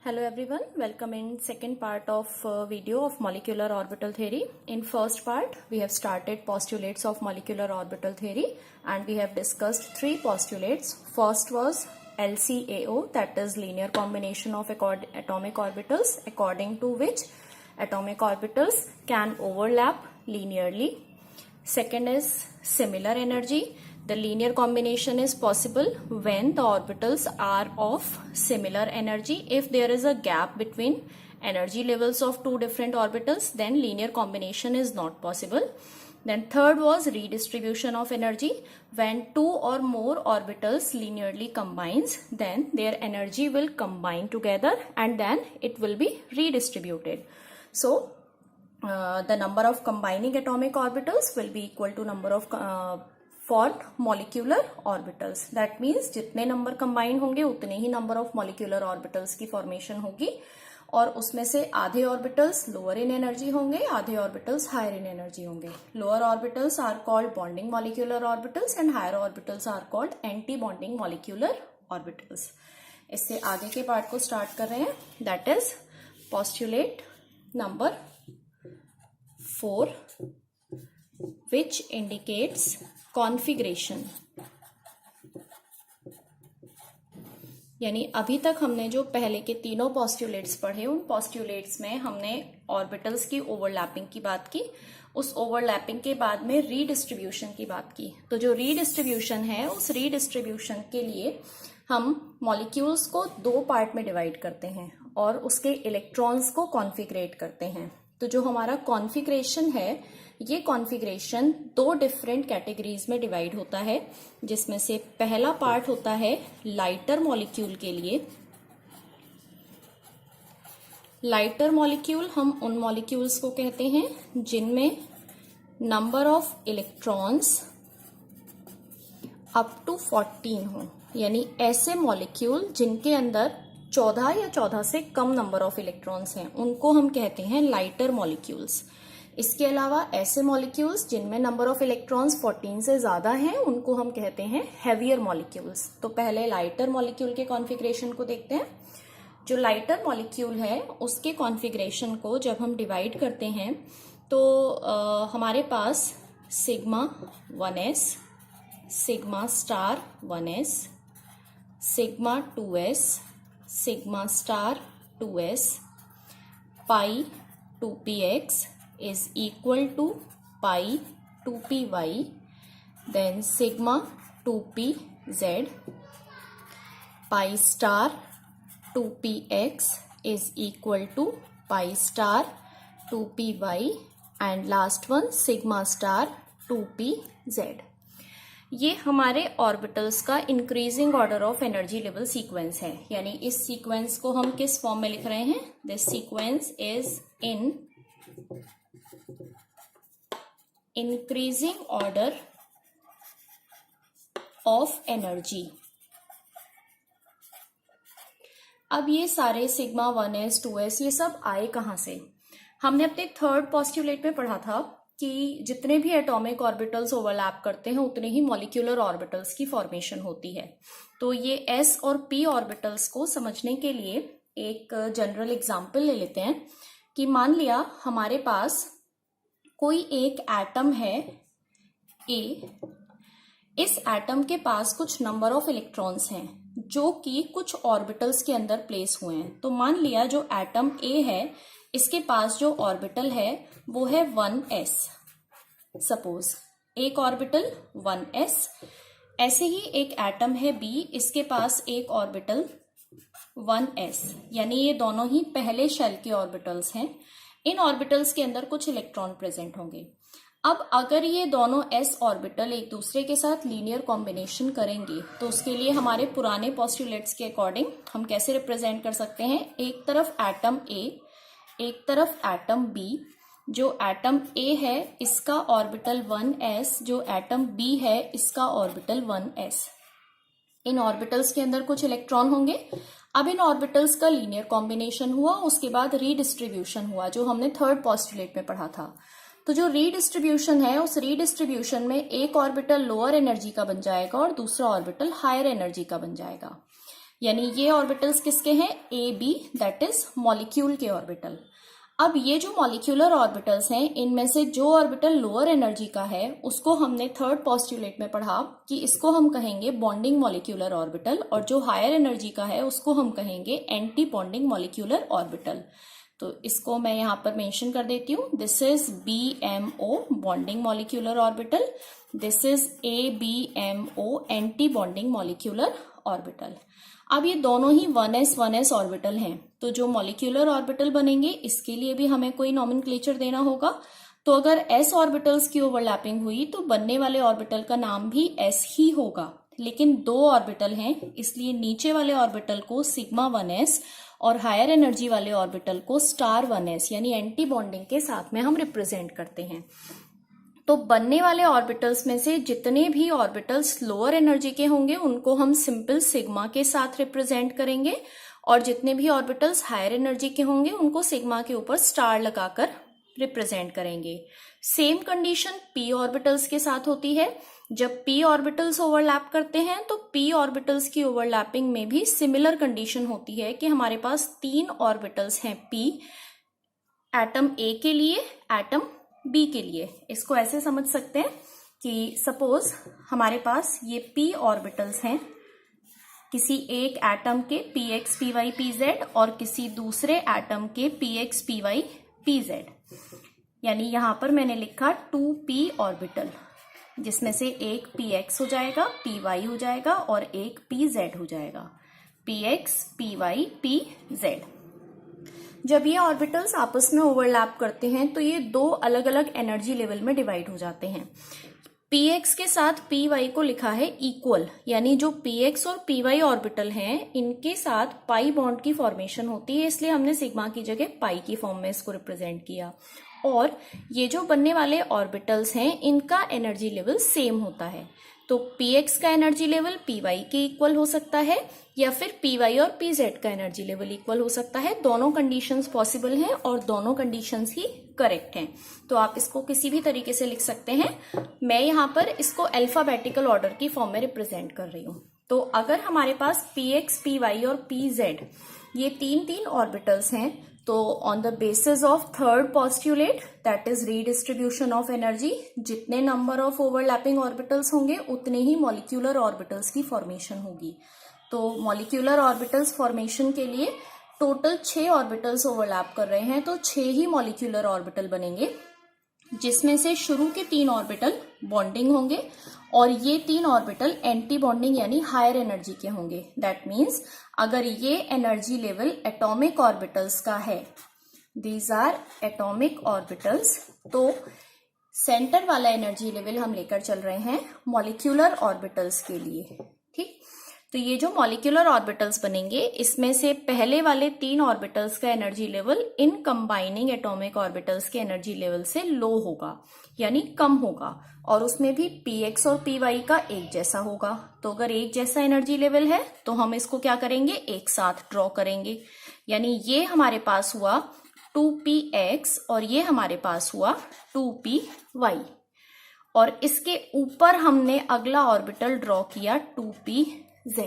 Hello everyone, welcome in second part of video of molecular orbital theory. In first part, we have started postulates of molecular orbital theory and we have discussed three postulates. First was LCAO, that is linear combination of atomic orbitals, according to which atomic orbitals can overlap linearly. Second is similar energy. The linear combination is possible when the orbitals are of similar energy. If there is a gap between energy levels of two different orbitals, then linear combination is not possible. Then third was redistribution of energy. When two or more orbitals linearly combines, then their energy will combine together and then it will be redistributed. So the number of combining atomic orbitals will be equal to number of formed molecular orbitals. That means जितने number combine होंगे उतने ही number of molecular orbitals की formation होगी और उसमें से आधे orbitals lower in energy होंगे, आधे ऑर्बिटल्स हायर इन एनर्जी होंगे. Lower orbitals are called bonding molecular orbitals and higher orbitals are called anti bonding molecular orbitals. इससे आगे के पार्ट को स्टार्ट कर रहे हैं. That is postulate number 4 which indicates configuration. यानी अभी तक हमने जो पहले के तीनों पॉस्टुलेट्स पढ़े, उन पॉस्टुलेट्स में हमने ऑर्बिटल्स की ओवरलैपिंग की बात की. उस ओवरलैपिंग के बाद में रीडिस्ट्रीब्यूशन की बात की. तो जो रीडिस्ट्रीब्यूशन है, उस रीडिस्ट्रीब्यूशन के लिए हम मॉलिक्यूल्स को दो पार्ट में डिवाइड करते हैं और उसके इलेक्ट्रॉन्स को कॉन्फ़िगरेट करते हैं. तो जो हमारा कॉन्फ़िगरेशन है, ये कॉन्फ़िगरेशन दो डिफरेंट कैटेगरीज में डिवाइड होता है, जिसमें से पहला पार्ट होता है लाइटर मॉलिक्यूल के लिए. लाइटर मॉलिक्यूल हम उन मॉलिक्यूल्स को कहते हैं जिनमें number of electrons up to 14 हो. यानी ऐसे मॉलिक्यूल जिनके अंदर 14 या 14 से कम नंबर ऑफ इलेक्ट्रॉन्स हैं, उनको हम कहते हैं लाइटर मॉलिक्यूल्स. इसके अलावा ऐसे मॉलिक्यूल्स जिनमें नंबर ऑफ इलेक्ट्रॉन्स 14 से ज्यादा हैं, उनको हम कहते हैं हैवियर मॉलिक्यूल्स. तो पहले लाइटर मॉलिक्यूल के कॉन्फ़िगरेशन को देखते हैं. जो लाइटर मॉलिक्यूल है, उसके कॉन्फ़िगरेशन को जब हम डिवाइड करते हैं तो हमारे पास sigma 1s, sigma star 1s, sigma 2s, sigma star 2s, pi 2px is equal to pi 2py, then sigma 2pz, pi star 2px is equal to pi star 2py and last one sigma star 2pz. ये हमारे orbitals का increasing order of energy level sequence है. यानी इस sequence को हम किस form में लिख रहे हैं? This sequence is in increasing order of energy. अब ये सारे सिग्मा 1s 2s ये सब आए कहाँ से? हमने अपने थर्ड पॉस्टुलेट में पढ़ा था कि जितने भी एटॉमिक ऑर्बिटल्स ओवरलैप करते हैं उतने ही मॉलिक्यूलर ऑर्बिटल्स की फॉर्मेशन होती है. तो ये s और p ऑर्बिटल्स को समझने के लिए एक जनरल एग्जाम्पल ले लेते हैं कि मान लिया हमारे पास कोई एक एटम है A. इस एटम के पास कुछ नंबर ऑफ इलेक्ट्रॉन्स हैं जो कि कुछ ऑर्बिटल्स के अंदर प्लेस हुए हैं. तो मान लिया जो एटम A है, इसके पास जो ऑर्बिटल है वो है 1s. सपोज एक ऑर्बिटल 1s. ऐसे ही एक एटम है B, इसके पास एक ऑर्बिटल 1s. यानी ये दोनों ही पहले शेल के ऑर्बिटल्स हैं. इन ऑर्बिटल्स के अंदर कुछ इलेक्ट्रॉन प्रेजेंट होंगे. अब अगर ये दोनों s ऑर्बिटल एक दूसरे के साथ लीनियर कॉम्बिनेशन करेंगे तो उसके लिए हमारे पुराने पोस्टुलेट्स के अकॉर्डिंग हम कैसे रिप्रेजेंट कर सकते हैं? एक तरफ एटम A, एक तरफ एटम B. जो एटम A है इसका ऑर्बिटल 1s, जो एटम B है इसका ऑर्बिटल 1s. इन ऑर्बिटल्स के अंदर कुछ इलेक्ट्रॉन होंगे. अब इन ऑर्बिटल्स का लीनियर कॉम्बिनेशन हुआ, उसके बाद रीडिस्ट्रीब्यूशन हुआ, जो हमने थर्ड पॉस्टुलेट में पढ़ा था. तो जो रीडिस्ट्रीब्यूशन है, उस रीडिस्ट्रीब्यूशन में एक ऑर्बिटल लोअर एनर्जी का बन जाएगा और दूसरा ऑर्बिटल हायर एनर्जी का बन जाएगा. यानी ये ऑर्बिटल्स किसके हैं, A B, that is molecule के ऑर्बिटल। अब ये जो मॉलिक्यूलर ऑर्बिटल्स हैं, इनमें से जो ऑर्बिटल लोअर एनर्जी का है उसको हमने थर्ड पोस्टुलेट में पढ़ा कि इसको हम कहेंगे बॉन्डिंग मॉलिक्यूलर ऑर्बिटल, और जो हायर एनर्जी का है उसको हम कहेंगे एंटी बॉन्डिंग मॉलिक्यूलर ऑर्बिटल। तो इसको मैं यहाँ पर मेंशन कर देती हूँ, this is BMO bonding molecular orbital, this is ABMO anti bonding molecular orbital. अब ये दोनों ही 1s ऑर्बिटल हैं, तो जो मॉलिक्यूलर ऑर्बिटल बनेंगे इसके लिए भी हमें कोई नॉमेनक्लेचर देना होगा। तो अगर s ऑर्बिटल्स की ओवरलैपिंग हुई तो बनने वाले ऑर्बिटल का नाम भी s ही होगा, लेकिन दो ऑर्बिटल हैं इसलिए नीचे वाले ऑर्बिटल को सिग्मा 1s और हायर एनर्जी वाले ऑर्बिटल को स्टार 1s यानी एंटी बॉन्डिंग के साथ में हम रिप्रेजेंट करते हैं। तो बनने वाले ऑर्बिटल्स में से जितने भी ऑर्बिटल्स लोअर एनर्जी के होंगे उनको हम सिंपल सिग्मा के साथ रिप्रेजेंट करेंगे, और जितने भी ऑर्बिटल्स हायर एनर्जी के होंगे उनको सिग्मा के ऊपर स्टार लगाकर रिप्रेजेंट करेंगे। सेम कंडीशन p ऑर्बिटल्स के साथ होती है। जब p ऑर्बिटल्स ओवरलैप करते हैं तो p ऑर्बिटल्स की ओवरलैपिंग में भी सिमिलर कंडीशन होती है कि हमारे पास 3 ऑर्बिटल्स हैं p, एटम A के लिए, एटम B के लिए। इसको ऐसे समझ सकते हैं कि सपोज हमारे पास ये p ऑर्बिटल्स हैं किसी एक एटम के px py pz और किसी दूसरे एटम के px py pz, यानी यहां पर मैंने लिखा 2p ऑर्बिटल, जिसमें से एक px हो जाएगा, py हो जाएगा और एक pz हो जाएगा, px py pz। जब ये ऑर्बिटल्स आपस में ओवरलैप करते हैं तो ये दो अलग अलग एनर्जी लेवल में डिवाइड हो जाते हैं। px के साथ py को लिखा है इक्वल, यानी जो px और py ऑर्बिटल हैं इनके साथ पाई बॉन्ड की फॉर्मेशन होती है, इसलिए हमने सिग्मा की जगह पाई की फॉर्म में इसको रिप्रेजेंट किया। और ये जो बनने वाले ऑर्बिटल्स हैं इनका एनर्जी लेवल सेम होता है, तो px का एनर्जी लेवल py के इक्वल हो सकता है या फिर py और pz का एनर्जी लेवल इक्वल हो सकता है। दोनों कंडीशंस पॉसिबल हैं और दोनों कंडीशंस ही करेक्ट हैं, तो आप इसको किसी भी तरीके से लिख सकते हैं। मैं यहाँ पर इसको अल्फाबेटिकल ऑर्डर की फॉर्म में रिप्रेजेंट कर रही हूँ। तो अगर हमारे पास px py और pz ये तीन ऑर्बिटल्स हैं, तो on the basis of third postulate that is redistribution of energy, जितने नंबर ऑफ ओवरलैपिंग ऑर्बिटल्स होंगे उतने ही मॉलिक्यूलर ऑर्बिटल्स की फॉर्मेशन होगी। तो मॉलिक्यूलर ऑर्बिटल्स फॉर्मेशन के लिए टोटल 6 ऑर्बिटल्स ओवरलैप कर रहे हैं, तो 6 ही मॉलिक्यूलर ऑर्बिटल बनेंगे, जिसमें से शुरू के 3 ऑर्बिटल बॉन्डिंग होंगे और ये 3 ऑर्बिटल एंटी बॉन्डिंग यानी हायर एनर्जी के होंगे। दैट मीन्स अगर ये एनर्जी लेवल एटॉमिक ऑर्बिटल्स का है, दीज आर एटॉमिक ऑर्बिटल्स, तो सेंटर वाला एनर्जी लेवल हम लेकर चल रहे हैं मॉलिक्यूलर ऑर्बिटल्स के लिए। ठीक, तो ये जो मॉलिक्यूलर ऑर्बिटल्स बनेंगे इसमें से पहले वाले 3 ऑर्बिटल्स का energy level in combining atomic orbitals के एनर्जी लेवल से लो होगा, यानी कम होगा, और उसमें भी px और py का एक जैसा होगा। तो अगर एक जैसा एनर्जी लेवल है तो हम इसको क्या करेंगे, एक साथ ड्रॉ करेंगे, यानी ये हमारे पास हुआ 2px और ये हमारे पास हुआ 2py, और इसके ऊपर हमने अगला ऑर्बिटल ड्रॉ किया 2pz।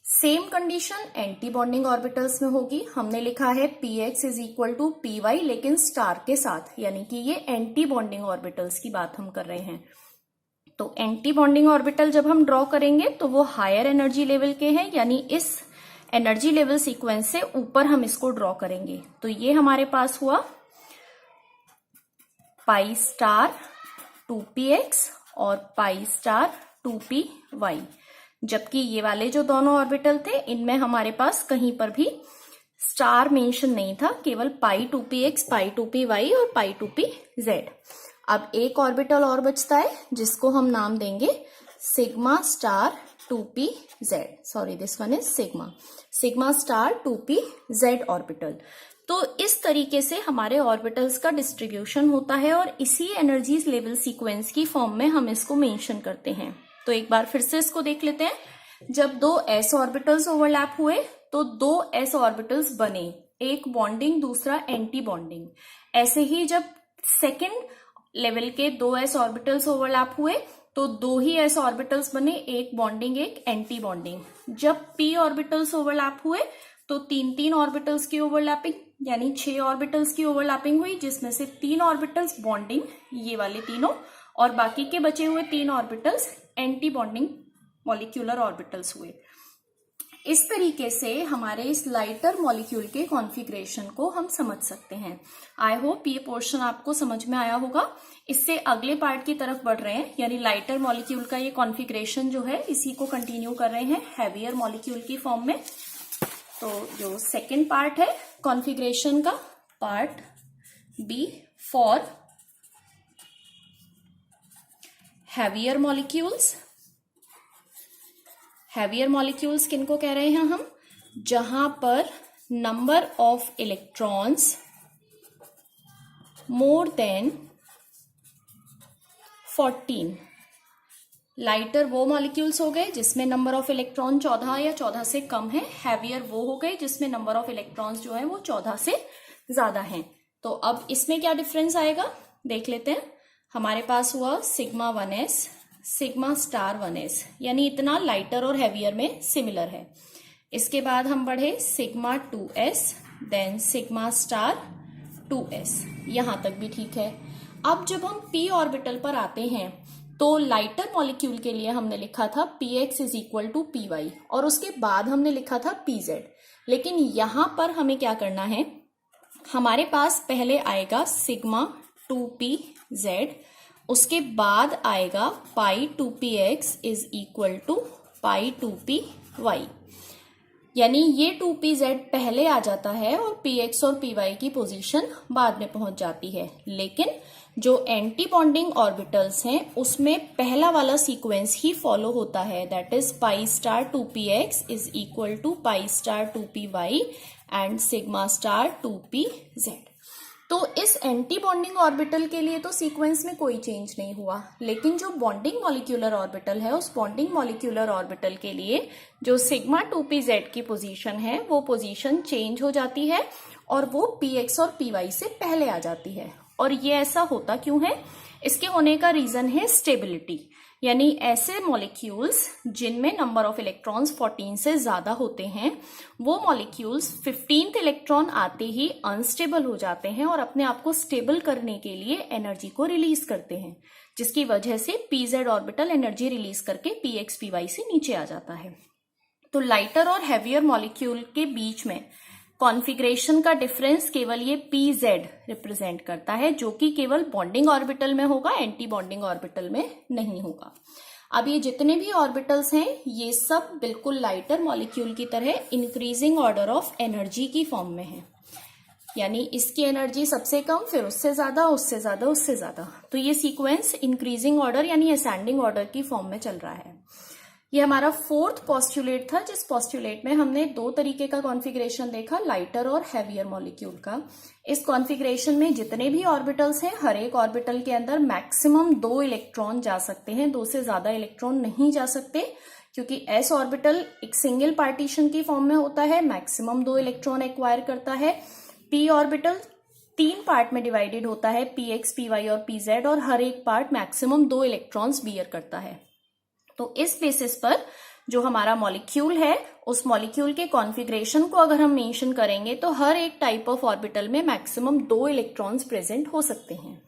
Same condition anti bonding orbitals में होगी। हमने लिखा है px is equal to py लेकिन स्टार के साथ, यानी कि ये एंटी बॉन्डिंग ऑर्बिटल्स की बात हम कर रहे हैं। तो एंटी बॉन्डिंग ऑर्बिटल जब हम ड्रॉ करेंगे तो वो हायर एनर्जी लेवल के हैं, यानी इस एनर्जी लेवल सीक्वेंस से ऊपर हम इसको ड्रॉ करेंगे। तो ये हमारे पास हुआ पाई स्टार 2px और पाई स्टार 2py, जबकि ये वाले जो दोनों ऑर्बिटल थे इनमें हमारे पास कहीं पर भी स्टार मेंशन नहीं था, केवल पाई 2px, पाई 2py और पाई 2pz। अब एक ऑर्बिटल और बचता है जिसको हम नाम देंगे sigma star 2pz, sorry this one is sigma star 2pz orbital. तो इस तरीके से हमारे ऑर्बिटल्स का डिस्ट्रीब्यूशन होता है और इसी एनर्जी लेवल सीक्वेंस की फॉर्म में हम इसको मेंशन करते हैं। तो एक बार फिर से इसको देख लेते हैं। जब 2 s ऑर्बिटल्स ओवरलैप हुए तो 2 s ऑर्बिटल्स बने, एक बॉन्डिंग दूसरा एंटी बॉन्डिंग। ऐसे ही जब सेकेंड लेवल के 2 s ऑर्बिटल्स ओवरलैप हुए तो दो ही s ऑर्बिटल्स बने, एक बॉन्डिंग एक एंटी बॉन्डिंग। जब p ऑर्बिटल्स ओवरलैप हुए तो तीन तीन ऑर्बिटल्स की ओवरलैपिंग, यानी 6 ऑर्बिटल्स की ओवरलैपिंग हुई, जिसमें से 3 ऑर्बिटल्स बॉन्डिंग, ये वाले तीनों, और बाकी के बचे हुए 3 orbitals anti bonding molecular orbitals हुए। इस तरीके से हमारे इस लाइटर मॉलिक्यूल के कॉन्फ़िगरेशन को हम समझ सकते हैं। आई होप ये पोर्शन आपको समझ में आया होगा। इससे अगले पार्ट की तरफ बढ़ रहे हैं, यानी लाइटर मॉलिक्यूल का ये कॉन्फ़िगरेशन जो है इसी को कंटिन्यू कर रहे हैं हैवियर मॉलिक्यूल की फॉर्म में। तो जो सेकेंड पार्ट है कॉन्फ़िगरेशन का, part B for heavier molecules. Heavier molecules किनको कह रहे हैं हम? जहां पर number of electrons more than 14। Lighter वो मॉलिक्यूल्स हो गए जिसमें नंबर ऑफ इलेक्ट्रॉन 14 या 14 से कम है। हैवियर वो हो गए जिसमें नंबर ऑफ इलेक्ट्रॉन्स जो है वो 14 से ज्यादा हैं। तो अब इसमें क्या डिफरेंस आएगा देख लेते हैं। हमारे पास हुआ sigma 1s, sigma star 1s, यानी इतना लाइटर और हैवियर में सिमिलर है। इसके बाद हम बढ़े sigma 2s, then sigma star 2s, यहां तक भी ठीक है। अब जब हम p ऑर्बिटल पर आते हैं तो लाइटर मॉलिक्यूल के लिए हमने लिखा था px is equal to py, और उसके बाद हमने लिखा था pz। लेकिन यहां पर हमें क्या करना है, हमारे पास पहले आएगा सिग्मा 2pz, उसके बाद आएगा pi 2px is equal to pi 2py, यानी ये 2pz पहले आ जाता है और px और py की पोजीशन बाद में पहुंच जाती है। लेकिन जो एंटी बॉन्डिंग ऑर्बिटल्स हैं उसमें पहला वाला सीक्वेंस ही फॉलो होता है, that is pi star 2px is equal to pi star 2py and sigma star 2pz। तो इस एंटी बॉन्डिंग ऑर्बिटल के लिए तो सीक्वेंस में कोई चेंज नहीं हुआ, लेकिन जो बॉन्डिंग मॉलिक्यूलर ऑर्बिटल है उस बॉन्डिंग मॉलिक्यूलर ऑर्बिटल के लिए जो सिग्मा 2pz की पोजीशन है वो पोजीशन चेंज हो जाती है और वो px और py से पहले आ जाती है। और ये ऐसा होता क्यों है? इसके होने का रीजन है स्टेबिलिटी, यानी ऐसे मॉलिक्यूल्स जिनमें नंबर ऑफ इलेक्ट्रॉन्स 14 से ज्यादा होते हैं वो मॉलिक्यूल्स 15th इलेक्ट्रॉन आते ही अनस्टेबल हो जाते हैं और अपने आप को स्टेबल करने के लिए एनर्जी को रिलीज करते हैं, जिसकी वजह से pz ऑर्बिटल एनर्जी रिलीज करके px py से नीचे आ जाता है। तो लाइटर और हैवियर मॉलिक्यूल के बीच में कॉन्फ़िगरेशन का डिफरेंस केवल ये pz रिप्रेजेंट करता है, जो कि केवल बॉन्डिंग ऑर्बिटल में होगा, एंटी बॉन्डिंग ऑर्बिटल में नहीं होगा। अब ये जितने भी ऑर्बिटल्स हैं ये सब बिल्कुल लाइटर मॉलिक्यूल की तरह इंक्रीजिंग ऑर्डर ऑफ एनर्जी की फॉर्म में है, यानी इसकी एनर्जी सबसे कम, फिर उससे ज्यादा, उससे ज्यादा, उससे ज्यादा। तो ये सीक्वेंस इंक्रीजिंग ऑर्डर यानी असेंडिंग ऑर्डर की फॉर्म में चल रहा है। ये हमारा फोर्थ पॉस्टुलेट था, जिस पॉस्टुलेट में हमने दो तरीके का कॉन्फ़िगरेशन देखा, लाइटर और हैवियर मॉलिक्यूल का। इस कॉन्फ़िगरेशन में जितने भी ऑर्बिटल्स हैं हर एक ऑर्बिटल के अंदर मैक्सिमम 2 इलेक्ट्रॉन जा सकते हैं, 2 से ज्यादा इलेक्ट्रॉन नहीं जा सकते, क्योंकि s ऑर्बिटल एक सिंगल पार्टीशन की फॉर्म में होता है, मैक्सिमम 2 इलेक्ट्रॉन एक्वायर करता है। p ऑर्बिटल 3 पार्ट में डिवाइडेड होता है, px py और pz, और हर एक पार्ट मैक्सिमम 2 इलेक्ट्रॉन्स बियर करता है। तो इस बेसिस पर जो हमारा मॉलिक्यूल है उस मॉलिक्यूल के कॉन्फ़िगरेशन को अगर हम मेंशन करेंगे तो हर एक टाइप ऑफ ऑर्बिटल में मैक्सिमम 2 इलेक्ट्रॉन्स प्रेजेंट हो सकते हैं।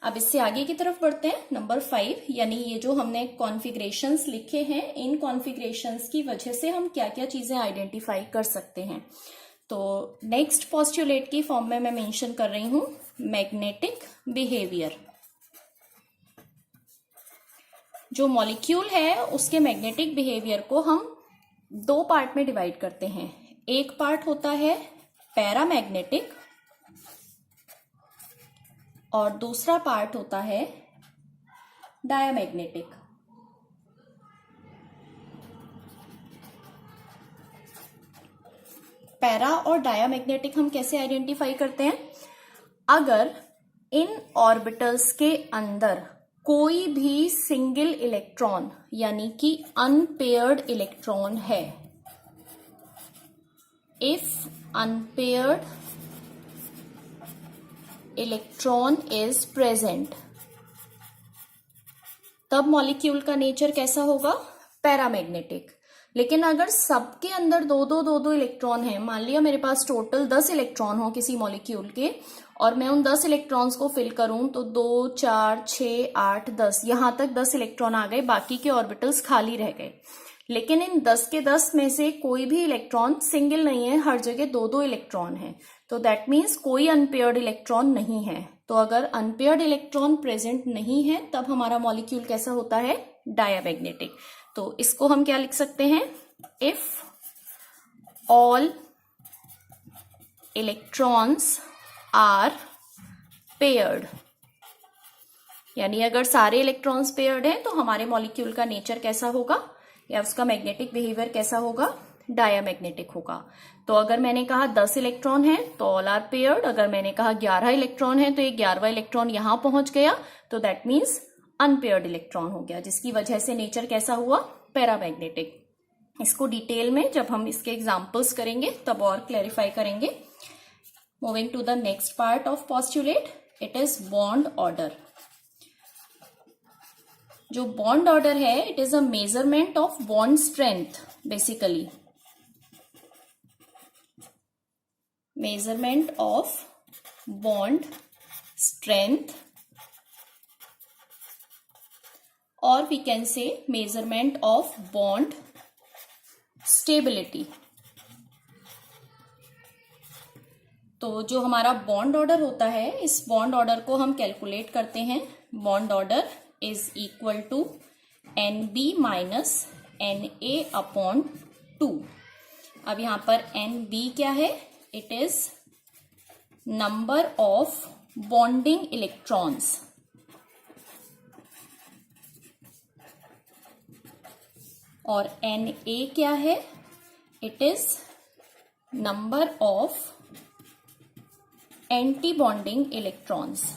अब इससे आगे की तरफ बढ़ते हैं, नंबर 5, यानी ये जो हमने कॉन्फ़िगरेशंस लिखे हैं इन कॉन्फ़िगरेशंस की वजह से हम क्या क्या चीजें आइडेंटिफाई कर सकते हैं। तो नेक्स्ट पोस्टुलेट की फॉर्म में मैं मेंशन कर रही हूं मैग्नेटिक बिहेवियर। जो मॉलिक्यूल है उसके मैग्नेटिक बिहेवियर को हम 2 पार्ट में डिवाइड करते हैं। एक पार्ट होता है पैरामैग्नेटिक और दूसरा पार्ट होता है डायामैग्नेटिक। पैरा और डायामैग्नेटिक हम कैसे आइडेंटिफाई करते हैं? अगर इन ऑर्बिटल्स के अंदर कोई भी सिंगल इलेक्ट्रॉन यानी कि अनपेयर्ड इलेक्ट्रॉन है, if unpaired electron is present, तब मॉलिक्यूल का नेचर कैसा होगा? पैरामैग्नेटिक। लेकिन अगर सबके अंदर दो इलेक्ट्रॉन है, मान लिया मेरे पास टोटल 10 इलेक्ट्रॉन हो किसी मॉलिक्यूल के, और मैं उन 10 इलेक्ट्रॉन्स को फिल करूं तो 2, 4, 6, 8, 10, यहां तक 10 इलेक्ट्रॉन आ गए, बाकी के ऑर्बिटल्स खाली रह गए। लेकिन इन 10 के 10 में से कोई भी इलेक्ट्रॉन सिंगल नहीं है, हर जगह दो इलेक्ट्रॉन है। तो दैट मीन्स कोई अनपेयर्ड इलेक्ट्रॉन नहीं है। तो अगर अनपेयर्ड इलेक्ट्रॉन प्रेजेंट नहीं है तब हमारा मॉलिक्यूल कैसा होता है? डायामैग्नेटिक। तो इसको हम क्या लिख सकते हैं? If all electrons are paired, यानी अगर सारे इलेक्ट्रॉन्स पेयर्ड हैं तो हमारे मॉलिक्यूल का नेचर कैसा होगा या उसका मैग्नेटिक बिहेवियर कैसा होगा? डायामैग्नेटिक होगा। तो अगर मैंने कहा 10 इलेक्ट्रॉन है तो ऑल आर पेयर्ड, अगर मैंने कहा 11 इलेक्ट्रॉन है तो ये 11वां इलेक्ट्रॉन यहां पहुंच गया, तो दैट मीन्स अनपेयर्ड इलेक्ट्रॉन हो गया, जिसकी वजह से नेचर कैसा हुआ? पैरामैग्नेटिक। इसको डिटेल में जब हम इसके एग्जाम्पल्स करेंगे तब और क्लैरिफाई करेंगे। Moving to the next part of postulate, it is bond order. जो बॉन्ड ऑर्डर है, it is a measurement of bond strength, basically measurement of bond strength, or we can say measurement of bond stability। तो जो हमारा bond order होता है, इस bond order को हम कैलकुलेट करते हैं। Bond order is equal to NB minus NA upon 2। अब यहां पर NB क्या है? It is number of bonding electrons, और Na क्या है? It is number of anti bonding electrons.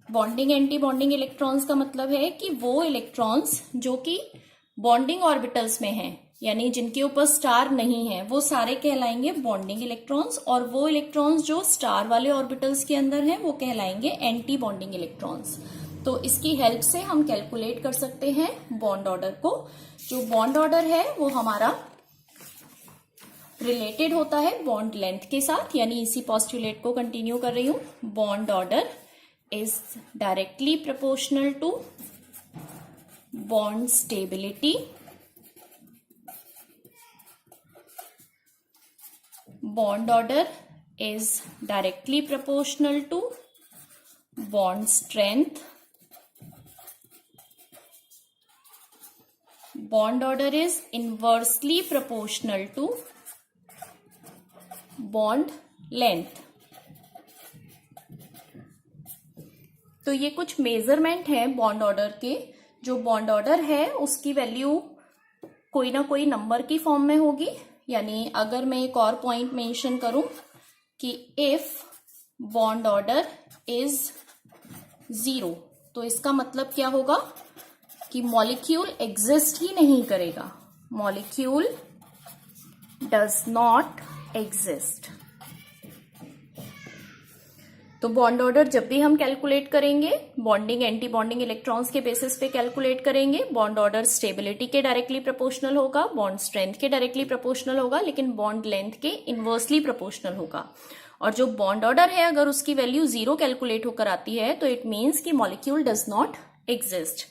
Bonding anti bonding electrons का मतलब है कि वो इलेक्ट्रॉन्स जो कि बॉन्डिंग ऑर्बिटल्स में हैं, यानी जिनके ऊपर स्टार नहीं है, वो सारे कहलाएंगे बॉन्डिंग इलेक्ट्रॉन्स, और वो इलेक्ट्रॉन्स जो स्टार वाले ऑर्बिटल्स के अंदर हैं वो कहलाएंगे एंटी बॉन्डिंग इलेक्ट्रॉन्स। तो इसकी हेल्प से हम कैलकुलेट कर सकते हैं बॉन्ड ऑर्डर को। जो बॉन्ड ऑर्डर है वो हमारा रिलेटेड होता है बॉन्ड लेंथ के साथ, यानी इसी पोस्टुलेट को कंटिन्यू कर रही हूं। Bond order is directly proportional to bond stability, bond order is directly proportional to bond strength, bond order is inversely proportional to bond length। तो ये कुछ मेजरमेंट है बॉन्ड ऑर्डर के। जो बॉन्ड ऑर्डर है उसकी वैल्यू कोई ना कोई नंबर की फॉर्म में होगी, यानी अगर मैं एक और पॉइंट मेंशन करूं कि इफ बॉन्ड ऑर्डर इज 0, तो इसका मतलब क्या होगा कि मॉलिक्यूल एग्जिस्ट ही नहीं करेगा, मॉलिक्यूल डज नॉट एग्जिस्ट। तो बॉन्ड ऑर्डर जब भी हम कैलकुलेट करेंगे, बॉन्डिंग एंटी बॉन्डिंग इलेक्ट्रॉन्स के बेसिस पे कैलकुलेट करेंगे। बॉन्ड ऑर्डर स्टेबिलिटी के डायरेक्टली प्रोपोर्शनल होगा, बॉन्ड स्ट्रेंथ के डायरेक्टली प्रोपोर्शनल होगा, लेकिन बॉन्ड लेंथ के इनवर्सली प्रोपोर्शनल होगा। और जो बॉन्ड ऑर्डर है अगर उसकी वैल्यू 0 कैलकुलेट होकर आती है तो इट मीन्स कि मॉलिक्यूल डज नॉट एग्जिस्ट।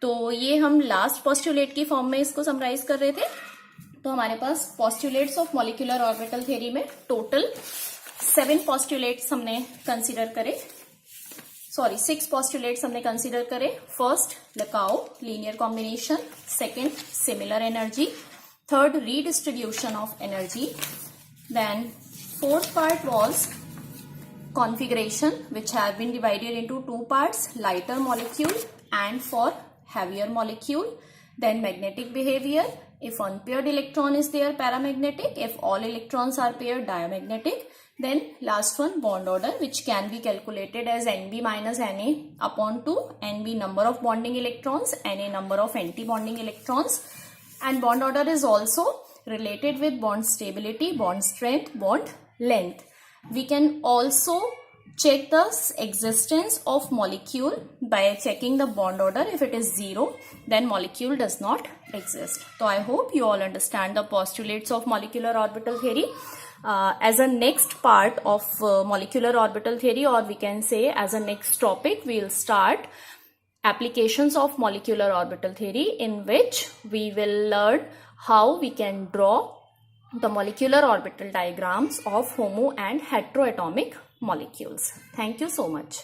तो ये हम लास्ट पोस्टुलेट की फॉर्म में इसको समराइज कर रहे थे। तो हमारे पास postulates of molecular orbital theory में टोटल 7 पोस्टुलेट्स हमने कंसीडर करे, 6 पोस्टुलेट्स हमने कंसीडर करे। First LCAO linear combination, second similar energy, third redistribution of energy, then fourth part was configuration which have been divided into 2 parts, lighter molecule and for heavier molecule, then magnetic behavior, if unpaired electron is there paramagnetic, if all electrons are paired diamagnetic, then last one bond order which can be calculated as Nb minus Na upon 2, Nb number of bonding electrons, Na number of anti-bonding electrons, and bond order is also related with bond stability, bond strength, bond length. We can also check the existence of molecule by checking the bond order. If it is 0, then molecule does not exist. So I hope you all understand the postulates of molecular orbital theory. As a next part of molecular orbital theory, or we can say as a next topic, we will start applications of molecular orbital theory, in which we will learn how we can draw the molecular orbital diagrams of homo and heteroatomic molecules. Thank you so much.